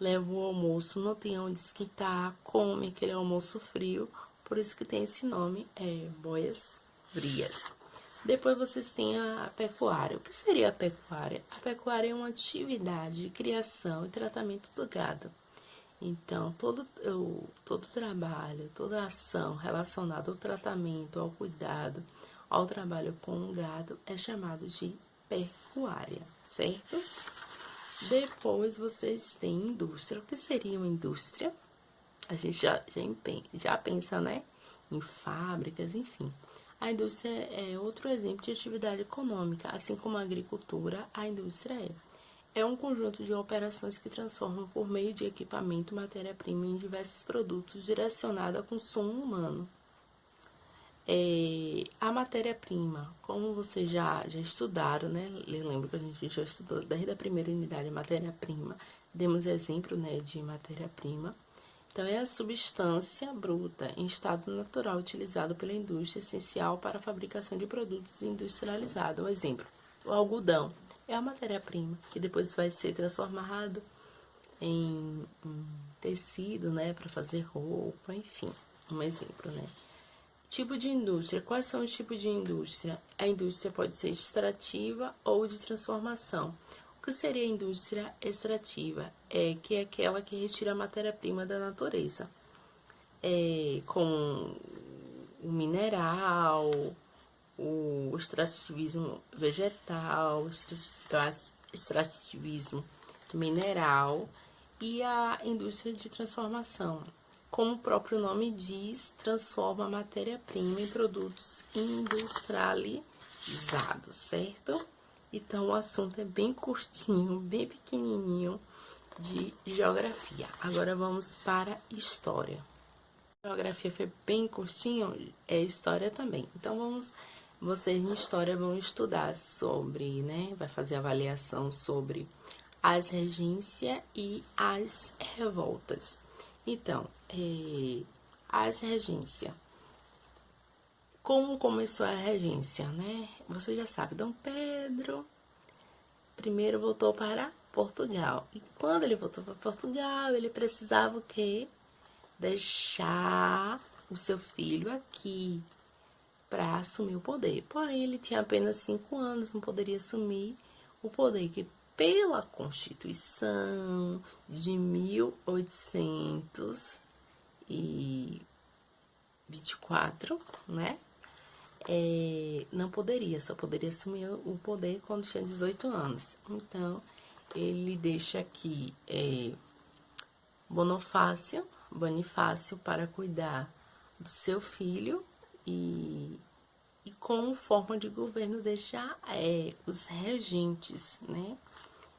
leva o almoço, não tem onde esquentar, come aquele almoço frio, por isso que tem esse nome, boias frias. Depois vocês têm a pecuária. O que seria a pecuária? A pecuária é uma atividade de criação e tratamento do gado. Então, todo trabalho, toda ação relacionada ao tratamento, ao cuidado, ao trabalho com o gado é chamado de pecuária, certo? Depois vocês têm indústria. O que seria uma indústria? A gente já pensa, né? Em fábricas, enfim. A indústria é outro exemplo de atividade econômica, assim como a agricultura, a indústria é. É um conjunto de operações que transformam por meio de equipamento matéria-prima em diversos produtos direcionados ao consumo humano. A matéria-prima, como vocês já estudaram, né? Eu lembro que a gente já estudou desde a primeira unidade matéria-prima, demos exemplo, né, de matéria-prima. Então, é a substância bruta em estado natural utilizado pela indústria, essencial para a fabricação de produtos industrializados. Um exemplo, o algodão é a matéria-prima, que depois vai ser transformado em tecido, né, para fazer roupa, enfim, um exemplo, né. Tipo de indústria. Quais são os tipos de indústria? A indústria pode ser extrativa ou de transformação. O que seria a indústria extrativa? Que é aquela que retira a matéria-prima da natureza, com o mineral, o extrativismo vegetal, o extrativismo mineral e a indústria de transformação. Como o próprio nome diz, transforma a matéria-prima em produtos industrializados, certo? Então, o assunto é bem curtinho, bem pequenininho de geografia. Agora vamos para história. A geografia foi bem curtinho, é história também. Então, vocês em história vão estudar sobre, né? Vai fazer avaliação sobre as regências e as revoltas. Então, as regências. Como começou a regência, né? Você já sabe, Dom Pedro primeiro voltou para Portugal. E quando ele voltou para Portugal, ele precisava o quê? Deixar o seu filho aqui para assumir o poder. Porém, ele tinha apenas 5 anos, não poderia assumir o poder que pela Constituição de 1824, né? Não poderia, só poderia assumir o poder quando tinha 18 anos. Então, ele deixa aqui Bonifácio para cuidar do seu filho e como forma de governo deixar os regentes, né?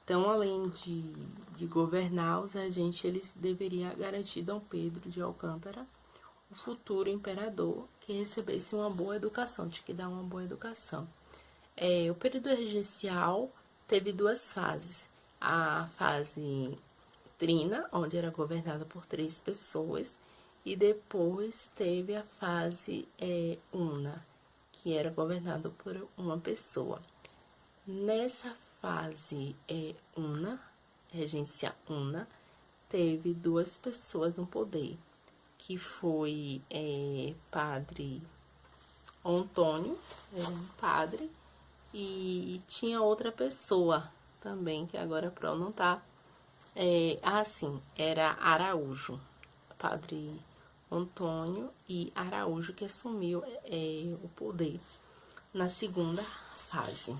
Então, além de governar, os regentes, eles deveriam garantir Dom Pedro de Alcântara, o futuro imperador, que recebesse uma boa educação, tinha que dar uma boa educação. O período regencial teve 2 fases. A fase trina, onde era governada por 3 pessoas, e depois teve a fase una, que era governada por uma pessoa. Nessa fase una, regência una, teve 2 pessoas no poder, que foi padre Antônio, era um padre, e tinha outra pessoa também, que agora pro não tá. Era Araújo, padre Antônio e Araújo, que assumiu o poder na segunda fase.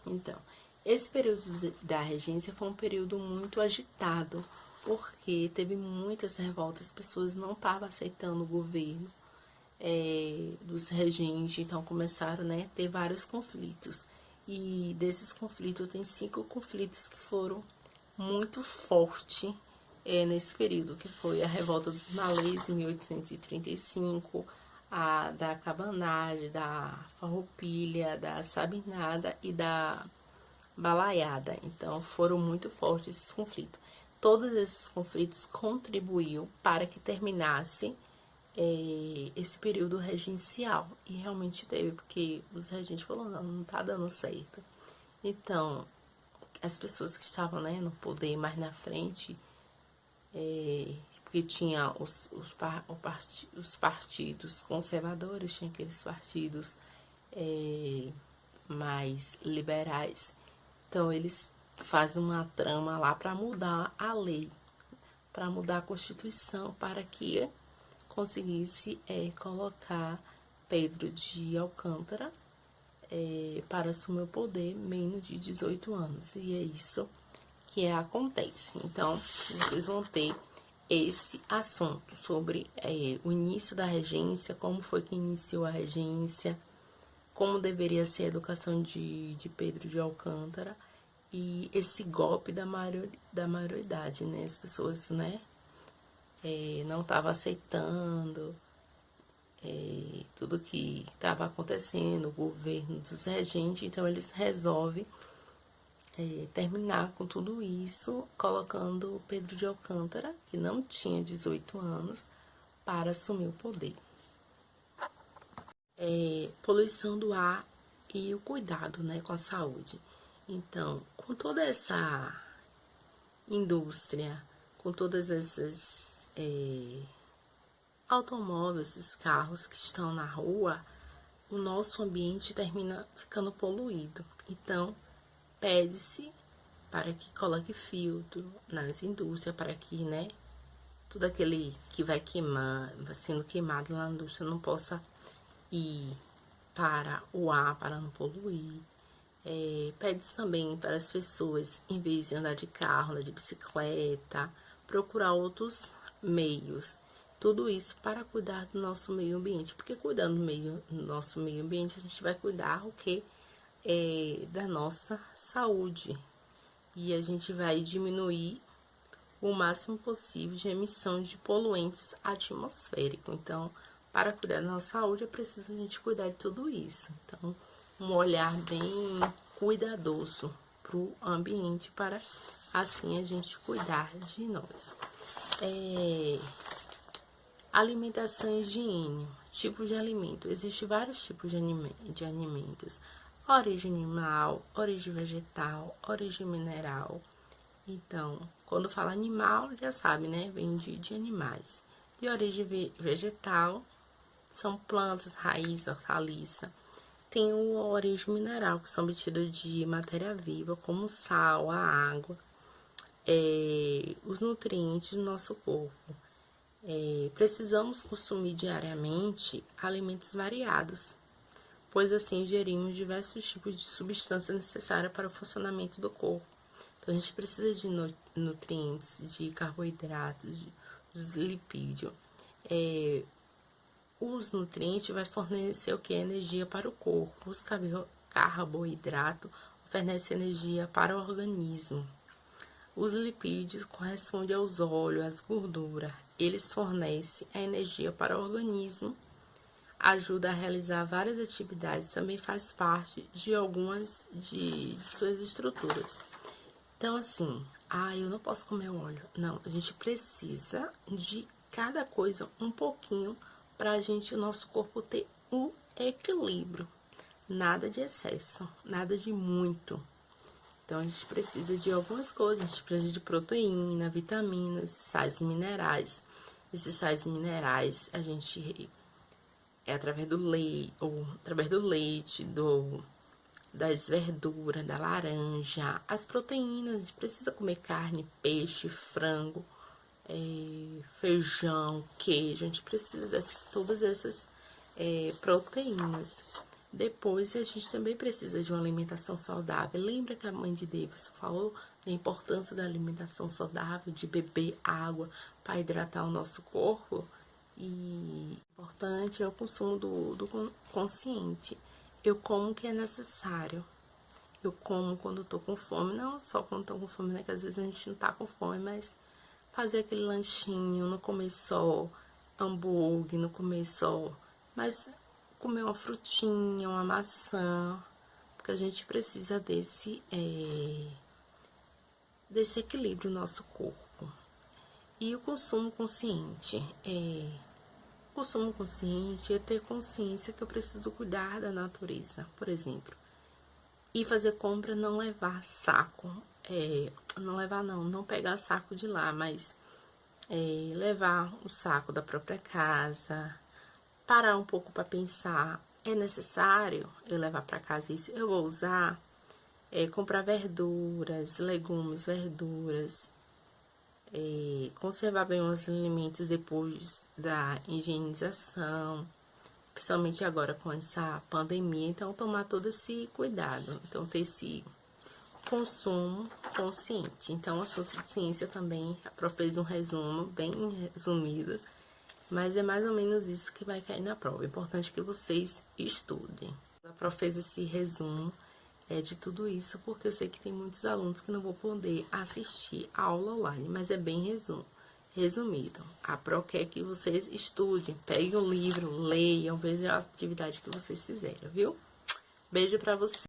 Então, esse período da regência foi um período muito agitado, porque teve muitas revoltas, as pessoas não estavam aceitando o governo dos regentes, então começaram, né, a ter vários conflitos. E desses conflitos, tem 5 conflitos que foram muito fortes nesse período, que foi a revolta dos malês em 1835, a da cabanagem, da farroupilha, da sabinada e da balaiada. Então, foram muito fortes esses conflitos. Todos esses conflitos contribuíram para que terminasse esse período regencial. E realmente teve, porque os regentes falaram, não tá dando certo. Então, as pessoas que estavam, né, no poder mais na frente porque tinha os partidos conservadores, tinha aqueles partidos mais liberais. Então, eles fazem uma trama lá para mudar a lei, para mudar a Constituição, para que conseguisse colocar Pedro de Alcântara para assumir o poder menos de 18 anos. E é isso que acontece. Então, vocês vão ter esse assunto sobre o início da regência, como foi que iniciou a regência, como deveria ser a educação de Pedro de Alcântara e esse golpe da maioridade, né? As pessoas, né, não estavam aceitando tudo que estava acontecendo, o governo dos regentes, então eles resolvem terminar com tudo isso, colocando Pedro de Alcântara, que não tinha 18 anos, para assumir o poder. Poluição do ar e o cuidado, né, com a saúde. Então, com toda essa indústria, com todas essas automóveis, esses carros que estão na rua, o nosso ambiente termina ficando poluído. Então, pede-se para que coloque filtro nas indústrias, para que, né, tudo aquele que vai queimar, vai sendo queimado lá na indústria não possa ir para o ar, para não poluir. Pede-se também para as pessoas, em vez de andar de carro, andar de bicicleta, procurar outros meios. Tudo isso para cuidar do nosso meio ambiente, porque cuidando do nosso meio ambiente, a gente vai cuidar o quê? Da nossa saúde. E a gente vai diminuir o máximo possível de emissão de poluentes atmosféricos. Então, para cuidar da nossa saúde, é preciso a gente cuidar de tudo isso. Então, um olhar bem cuidadoso para o ambiente, para assim a gente cuidar de nós. Alimentação e higiene. Tipos de alimento. Existem vários tipos de alimentos. Origem animal, origem vegetal, origem mineral. Então, quando fala animal, já sabe, né? Vem de animais. De origem vegetal, são plantas, raiz, hortaliça. Tem a origem mineral, que são obtidas de matéria viva, como sal, a água, os nutrientes do nosso corpo. Precisamos consumir diariamente alimentos variados, pois assim ingerimos diversos tipos de substâncias necessárias para o funcionamento do corpo. Então, a gente precisa de nutrientes, de carboidratos, dos lipídios. Os nutrientes vai fornecer o que? Energia para o corpo. Os carboidratos fornecem energia para o organismo. Os lipídios correspondem aos óleos, às gorduras. Eles fornecem a energia para o organismo, ajuda a realizar várias atividades, também faz parte de algumas de suas estruturas. Então, assim, eu não posso comer óleo. Não, a gente precisa de cada coisa um pouquinho para o nosso corpo ter um equilíbrio. Nada de excesso, nada de muito. Então, a gente precisa de algumas coisas. A gente precisa de proteína, vitaminas, sais minerais. Esses sais minerais, a gente através do leite, das verduras, da laranja. As proteínas, a gente precisa comer carne, peixe, frango, feijão, queijo. A gente precisa todas essas proteínas. Depois, a gente também precisa de uma alimentação saudável. Lembra que a mãe de Deus falou da importância da alimentação saudável, de beber água para hidratar o nosso corpo? E importante é o consumo do consciente. Eu como o que é necessário. Eu como quando eu tô com fome, não só quando tô com fome, né? Que às vezes a gente não tá com fome, mas fazer aquele lanchinho, não comer só hambúrguer, não comer só, mas comer uma frutinha, uma maçã, porque a gente precisa desse equilíbrio no nosso corpo. E o consumo consciente. O consumo consciente é ter consciência que eu preciso cuidar da natureza, por exemplo. E fazer compra, não levar saco. Não pegar saco de lá, mas levar o saco da própria casa, parar um pouco para pensar, é necessário eu levar para casa isso? Eu vou usar? Comprar verduras, legumes, verduras, conservar bem os alimentos depois da higienização, principalmente agora com essa pandemia, então tomar todo esse cuidado, então ter esse consumo consciente. Então, assunto de ciência também, a prof fez um resumo bem resumido, mas é mais ou menos isso que vai cair na prova. É importante que vocês estudem. A prof fez esse resumo de tudo isso, porque eu sei que tem muitos alunos que não vão poder assistir a aula online, mas é bem resumido. A Pro quer que vocês estudem, peguem o livro, leiam, vejam a atividade que vocês fizeram, viu? Beijo pra vocês.